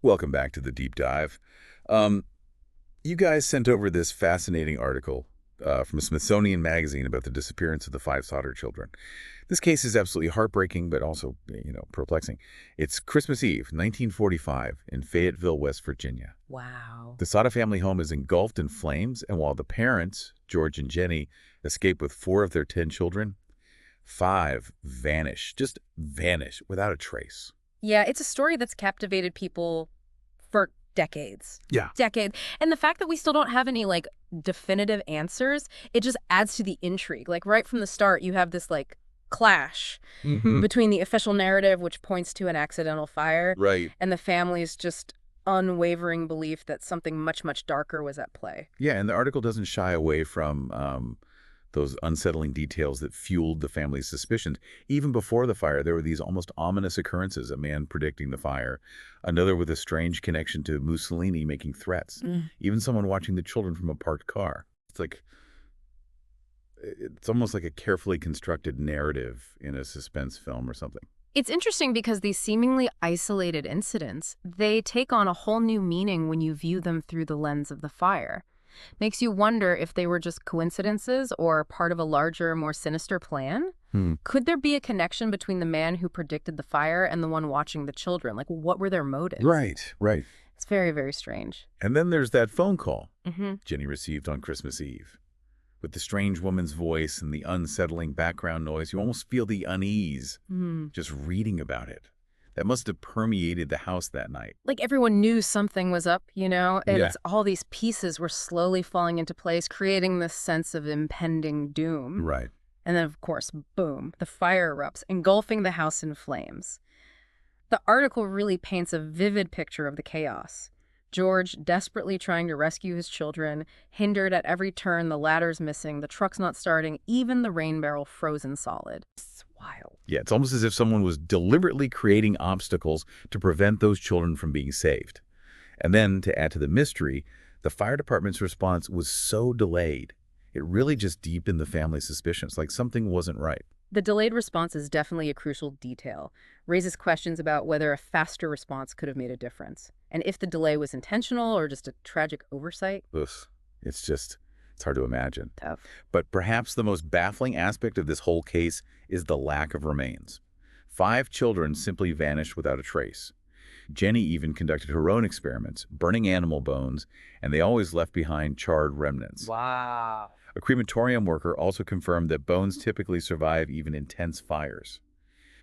Welcome back to the deep dive. Um, you guys sent over this fascinating article from Smithsonian magazine about the disappearance of the five Sodder children. This case is absolutely heartbreaking, but also, perplexing. It's Christmas Eve, 1945, in Fayetteville, West Virginia. Wow. The Sodder family home is engulfed in flames, and while the parents, George and Jenny, escape with 4 of their 10 children, 5 vanish, just vanish without a trace. Yeah, it's a story that's captivated people for decades. Yeah. Decades. And the fact that we still don't have any, definitive answers, it just adds to the intrigue. Like, right from the start, you have this, clash between the official narrative, which points to an accidental fire, Right. and the family's just unwavering belief that something much, much darker was at play. Yeah, and the article doesn't shy away from those unsettling details that fueled the family's suspicions. Even before the fire, there were these almost ominous occurrences, a man predicting the fire, another with a strange connection to Mussolini making threats, even someone watching the children from a parked car. It's almost like a carefully constructed narrative in a suspense film or something. It's interesting because these seemingly isolated incidents, they take on a whole new meaning when you view them through the lens of the fire. Makes you wonder if they were just coincidences or part of a larger, more sinister plan. Could there be a connection between the man who predicted the fire and the one watching the children? Like, what were their motives? Right. It's very, very strange. And then there's that phone call Jenny received on Christmas Eve. With the strange woman's voice and the unsettling background noise, you almost feel the unease just reading about it. That must have permeated the house that night. Like everyone knew something was up, and Yeah. all these pieces were slowly falling into place, creating this sense of impending doom. Right. And then, of course, boom, the fire erupts, engulfing the house in flames. The article really paints a vivid picture of the chaos. George desperately trying to rescue his children, hindered at every turn, the ladder's missing, the truck's not starting, even the rain barrel frozen solid. It's wild. Yeah, it's almost as if someone was deliberately creating obstacles to prevent those children from being saved. And then, to add to the mystery, the fire department's response was so delayed. It really just deepened the family's suspicions, like something wasn't right. The delayed response is definitely a crucial detail, raises questions about whether a faster response could have made a difference, and if the delay was intentional or just a tragic oversight. Ugh, it's hard to imagine. Tough. But perhaps the most baffling aspect of this whole case is the lack of remains. 5 children simply vanished without a trace. Jenny even conducted her own experiments, burning animal bones, and they always left behind charred remnants. Wow. A crematorium worker also confirmed that bones typically survive even intense fires.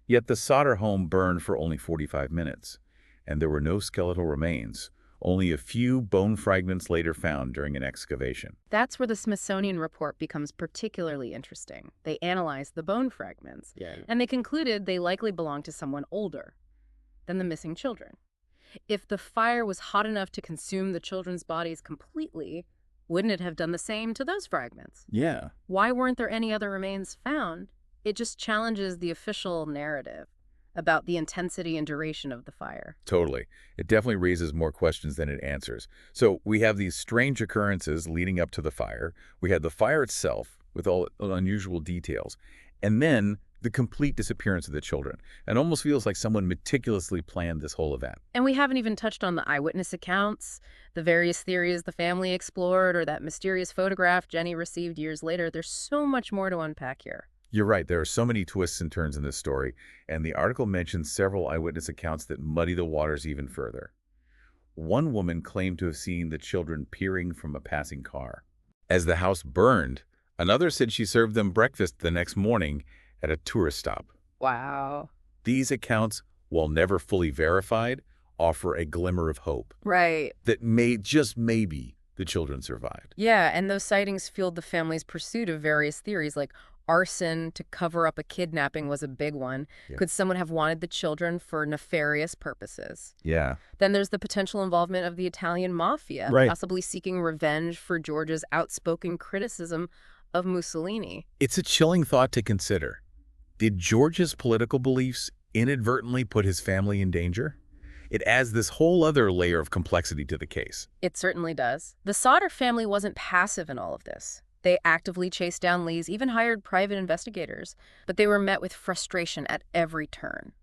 Yet the Sodder home burned for only 45 minutes, and there were no skeletal remains, only a few bone fragments later found during an excavation. That's where the Smithsonian report becomes particularly interesting. They analyzed the bone fragments, and they concluded they likely belonged to someone older than the missing children. If the fire was hot enough to consume the children's bodies completely, wouldn't it have done the same to those fragments? Yeah. Why weren't there any other remains found? It just challenges the official narrative about the intensity and duration of the fire. Totally. It definitely raises more questions than it answers. So we have these strange occurrences leading up to the fire. We had the fire itself with all unusual details. And then the complete disappearance of the children. It almost feels like someone meticulously planned this whole event. And we haven't even touched on the eyewitness accounts, the various theories the family explored, or that mysterious photograph Jenny received years later. There's so much more to unpack here. You're right. There are so many twists and turns in this story, and the article mentions several eyewitness accounts that muddy the waters even further. One woman claimed to have seen the children peering from a passing car. As the house burned, another said she served them breakfast the next morning at a tourist stop. Wow. These accounts, while never fully verified, offer a glimmer of hope Right. that just maybe the children survived. Yeah, and those sightings fueled the family's pursuit of various theories, like arson to cover up a kidnapping was a big one. Yeah. Could someone have wanted the children for nefarious purposes? Yeah. Then there's the potential involvement of the Italian mafia, Right. possibly seeking revenge for George's outspoken criticism of Mussolini. It's a chilling thought to consider. Did George's political beliefs inadvertently put his family in danger? It adds this whole other layer of complexity to the case. It certainly does. The Sodder family wasn't passive in all of this. They actively chased down Lees, even hired private investigators, but they were met with frustration at every turn.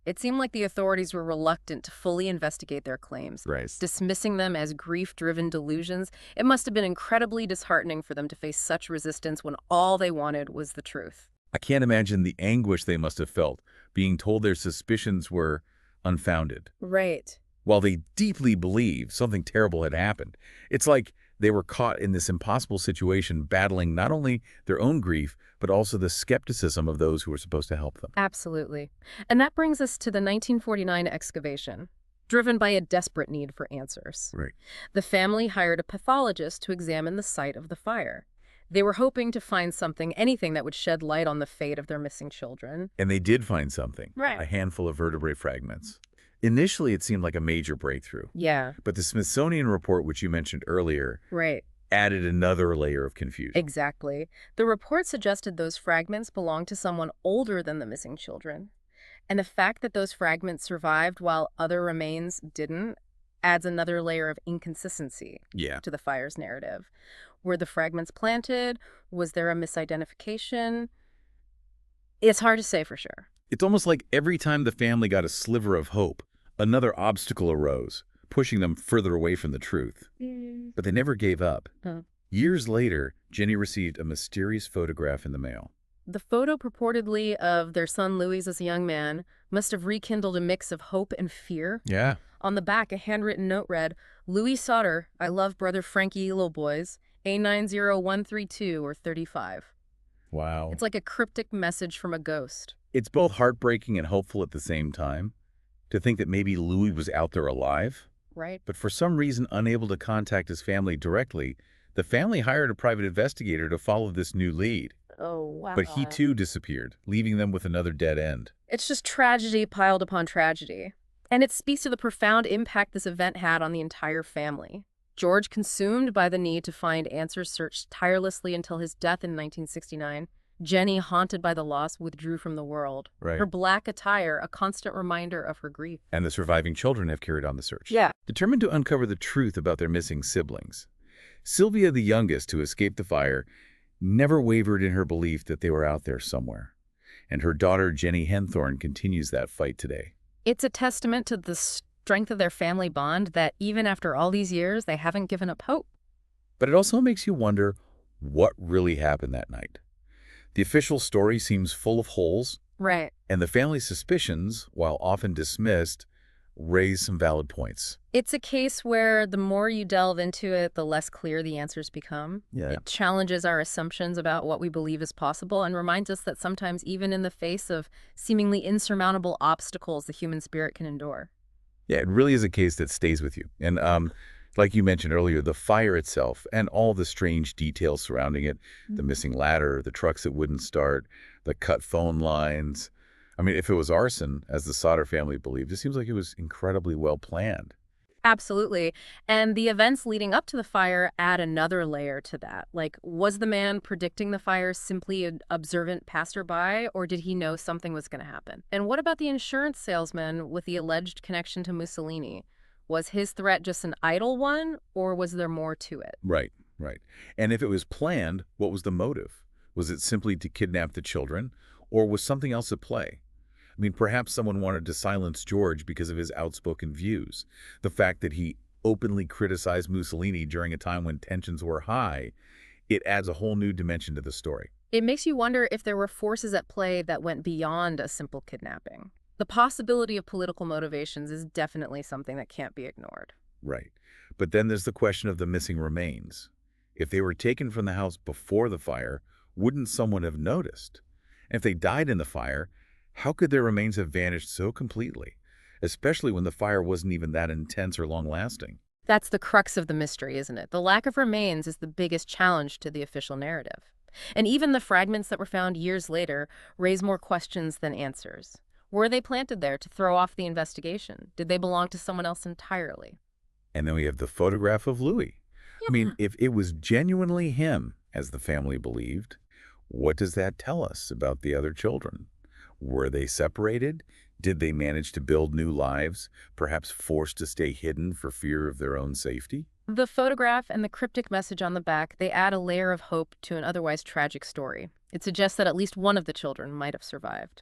It seemed like the authorities were reluctant to fully investigate their claims, Right. dismissing them as grief-driven delusions. It must have been incredibly disheartening for them to face such resistance when all they wanted was the truth. I can't imagine the anguish they must have felt, being told their suspicions were unfounded, Right. while they deeply believed something terrible had happened. It's like they were caught in this impossible situation, battling not only their own grief, but also the skepticism of those who were supposed to help them. Absolutely. And that brings us to the 1949 excavation, driven by a desperate need for answers. Right. The family hired a pathologist to examine the site of the fire. They were hoping to find something, anything that would shed light on the fate of their missing children. And they did find something, Right. a handful of vertebrae fragments. Initially, it seemed like a major breakthrough, Yeah, but the Smithsonian report, which you mentioned earlier, right. added another layer of confusion. Exactly. The report suggested those fragments belonged to someone older than the missing children. And the fact that those fragments survived while other remains didn't adds another layer of inconsistency Yeah. to the fire's narrative. Were the fragments planted? Was there a misidentification? It's hard to say for sure. It's almost like every time the family got a sliver of hope, another obstacle arose, pushing them further away from the truth. But they never gave up. Huh. Years later, Jenny received a mysterious photograph in the mail. The photo purportedly of their son Louis as a young man must have rekindled a mix of hope and fear. Yeah. On the back, a handwritten note read, "Louis Sodder, I love brother Frankie little boys, A90132 or 35. Wow. It's like a cryptic message from a ghost. It's both heartbreaking and hopeful at the same time to think that maybe Louis was out there alive. Right? But for some reason, unable to contact his family directly, the family hired a private investigator to follow this new lead. Oh, wow. But he too disappeared, leaving them with another dead end. It's just tragedy piled upon tragedy. And it speaks to the profound impact this event had on the entire family. George, consumed by the need to find answers, searched tirelessly until his death in 1969. Jenny, haunted by the loss, withdrew from the world. Right. Her black attire, a constant reminder of her grief. And the surviving children have carried on the search. Yeah. Determined to uncover the truth about their missing siblings. Sylvia, the youngest who escaped the fire, never wavered in her belief that they were out there somewhere. And her daughter, Jenny Henthorne, continues that fight today. It's a testament to the strength of their family bond that even after all these years, they haven't given up hope. But it also makes you wonder what really happened that night. The official story seems full of holes, Right. and the family's suspicions, while often dismissed, raise some valid points. It's a case where the more you delve into it, the less clear the answers become. Yeah. It challenges our assumptions about what we believe is possible and reminds us that sometimes, even in the face of seemingly insurmountable obstacles, the human spirit can endure. Yeah, it really is a case that stays with you. And like you mentioned earlier, the fire itself and all the strange details surrounding it, the missing ladder, the trucks that wouldn't start, the cut phone lines. I mean, if it was arson, as the Sodder family believed, it seems like it was incredibly well planned. Absolutely. And the events leading up to the fire add another layer to that. Like, was the man predicting the fire simply an observant passerby, or did he know something was going to happen? And what about the insurance salesman with the alleged connection to Mussolini? Was his threat just an idle one, or was there more to it? Right, right. And if it was planned, what was the motive? Was it simply to kidnap the children, or was something else at play? I mean, perhaps someone wanted to silence George because of his outspoken views. The fact that he openly criticized Mussolini during a time when tensions were high, it adds a whole new dimension to the story. It makes you wonder if there were forces at play that went beyond a simple kidnapping. The possibility of political motivations is definitely something that can't be ignored. Right. But then there's the question of the missing remains. If they were taken from the house before the fire, wouldn't someone have noticed? And if they died in the fire, how could their remains have vanished so completely, especially when the fire wasn't even that intense or long-lasting? That's the crux of the mystery, isn't it? The lack of remains is the biggest challenge to the official narrative. And even the fragments that were found years later raise more questions than answers. Were they planted there to throw off the investigation? Did they belong to someone else entirely? And then we have the photograph of Louis. I mean, if it was genuinely him, as the family believed, what does that tell us about the other children? Were they separated? Did they manage to build new lives, perhaps forced to stay hidden for fear of their own safety? The photograph and the cryptic message on the back, they add a layer of hope to an otherwise tragic story. It suggests that at least one of the children might have survived.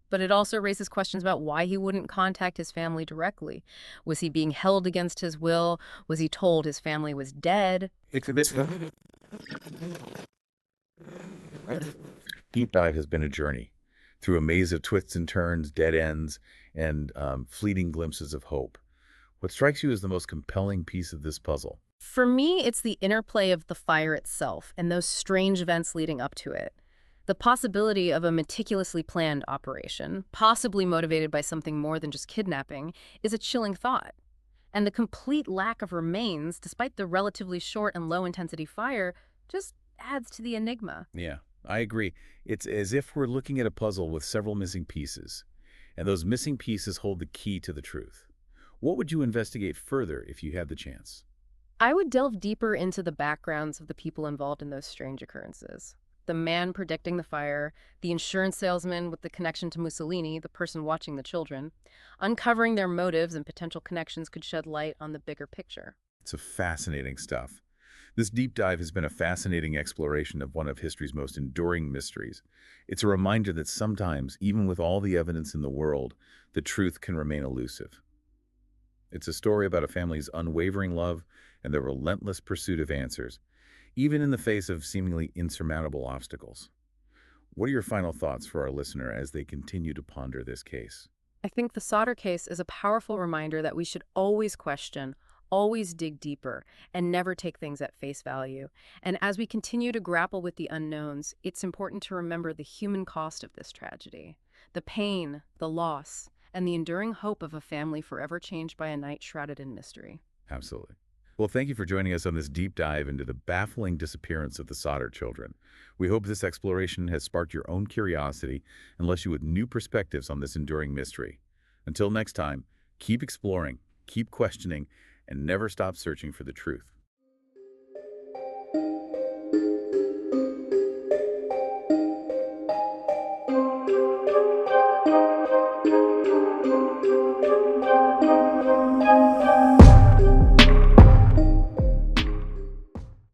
But it also raises questions about why he wouldn't contact his family directly. Was he being held against his will? Was he told his family was dead? This deep dive has been a journey through a maze of twists and turns, dead ends, and fleeting glimpses of hope. What strikes you as the most compelling piece of this puzzle? For me, it's the interplay of the fire itself and those strange events leading up to it. The possibility of a meticulously planned operation, possibly motivated by something more than just kidnapping, is a chilling thought. And the complete lack of remains, despite the relatively short and low-intensity fire, just adds to the enigma. Yeah, I agree. It's as if we're looking at a puzzle with several missing pieces, and those missing pieces hold the key to the truth. What would you investigate further if you had the chance? I would delve deeper into the backgrounds of the people involved in those strange occurrences. The man predicting the fire, the insurance salesman with the connection to Mussolini, the person watching the children. Uncovering their motives and potential connections could shed light on the bigger picture. It's a fascinating stuff. This deep dive has been a fascinating exploration of one of history's most enduring mysteries. It's a reminder that sometimes, even with all the evidence in the world, the truth can remain elusive. It's a story about a family's unwavering love and the relentless pursuit of answers, even in the face of seemingly insurmountable obstacles. What are your final thoughts for our listener as they continue to ponder this case? I think the Sodder case is a powerful reminder that we should always question, always dig deeper, and never take things at face value. And as we continue to grapple with the unknowns, it's important to remember the human cost of this tragedy, the pain, the loss, and the enduring hope of a family forever changed by a night shrouded in mystery. Absolutely. Well, thank you for joining us on this deep dive into the baffling disappearance of the Sodder children. We hope this exploration has sparked your own curiosity and left you with new perspectives on this enduring mystery. Until next time, keep exploring, keep questioning, and never stop searching for the truth.